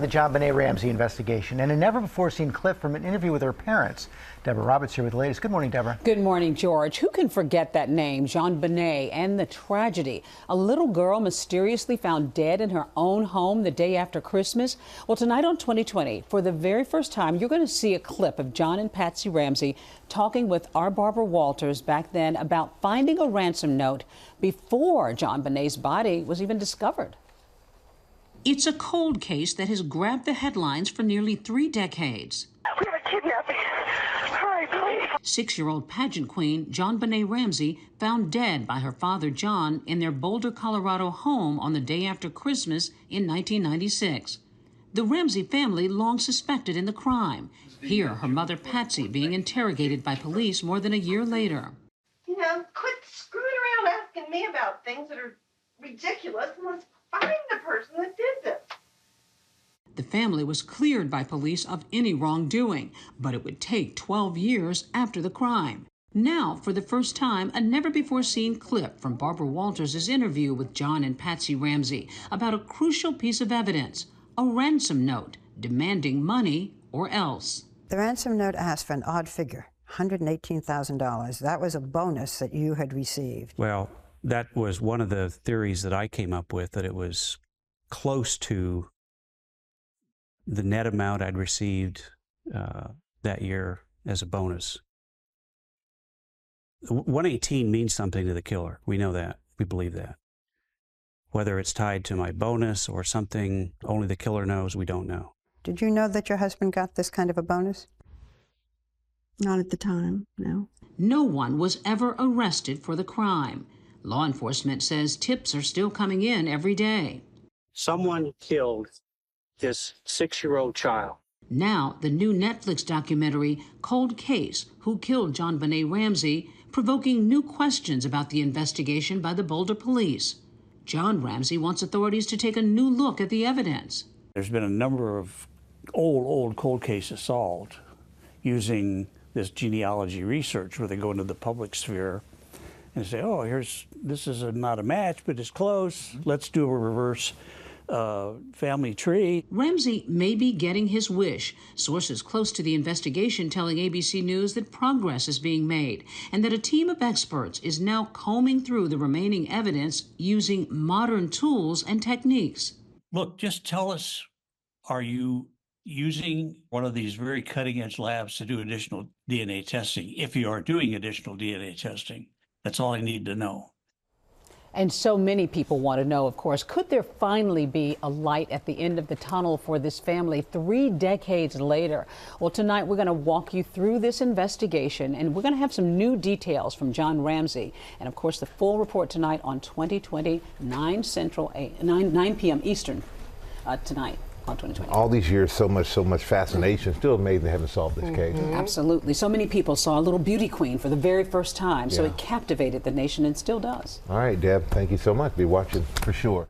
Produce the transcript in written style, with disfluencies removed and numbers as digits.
The JonBenet Ramsey investigation and a never-before-seen clip from an interview with her parents. Deborah Roberts here with the latest. Good morning, Deborah. Good morning, George. Who can forget that name, JonBenet, and the tragedy? A little girl mysteriously found dead in her own home the day after Christmas. Well, tonight on 2020, for the very first time, you're going to see a clip of John and Patsy Ramsey talking with our Barbara Walters back then about finding a ransom note before JonBenet's body was even discovered. It's a cold case that has grabbed the headlines for nearly 3 decades. We have a kidnapping. Hurry, please. 6-year-old pageant queen JonBenet Ramsey found dead by her father John in their Boulder, Colorado home on the day after Christmas in 1996. The Ramsey family long suspected in the crime. Here, her mother Patsy being interrogated by police more than a year later. You know, quit screwing around asking me about things that are ridiculous and let's find the person that did this. The family was cleared by police of any wrongdoing, but it would take 12 years after the crime. Now, for the first time, a never-before-seen clip from Barbara Walters' interview with John and Patsy Ramsey about a crucial piece of evidence, a ransom note demanding money or else. The ransom note asked for an odd figure, $118,000. That was a bonus that you had received. Well, that was one of the theories that I came up with, that it was close to the net amount I'd received that year as a bonus. 118 means something to the killer. We know that. We believe that. Whether it's tied to my bonus or something only the killer knows, we don't know. Did you know that your husband got this kind of a bonus? Not at the time, no. No one was ever arrested for the crime. Law enforcement says tips are still coming in every day. Someone killed this 6-year-old child. Now, the new Netflix documentary, Cold Case, Who Killed JonBenet Ramsey, provoking new questions about the investigation by the Boulder police. John Ramsey wants authorities to take a new look at the evidence. There's been a number of old cold cases solved using this genealogy research where they go into the public sphere and say, oh, this is not a match, but it's close. Let's do a reverse family tree. Ramsey may be getting his wish. Sources close to the investigation telling ABC News that progress is being made and that a team of experts is now combing through the remaining evidence using modern tools and techniques. Look, just tell us, are you using one of these very cutting-edge labs to do additional DNA testing? If you are doing additional DNA testing, that's all I need to know. And so many people want to know, of course, could there finally be a light at the end of the tunnel for this family 3 decades later? Well, tonight we're going to walk you through this investigation, and we're going to have some new details from John Ramsey. And, of course, the full report tonight on 2020, 9 p.m. Eastern tonight. On 2020. All these years, so much fascination. Still amazing they haven't solved this case. Absolutely. So many people saw a little beauty queen for the very first time, so it captivated the nation and still does. All right, Deb, thank you so much. Be watching for sure.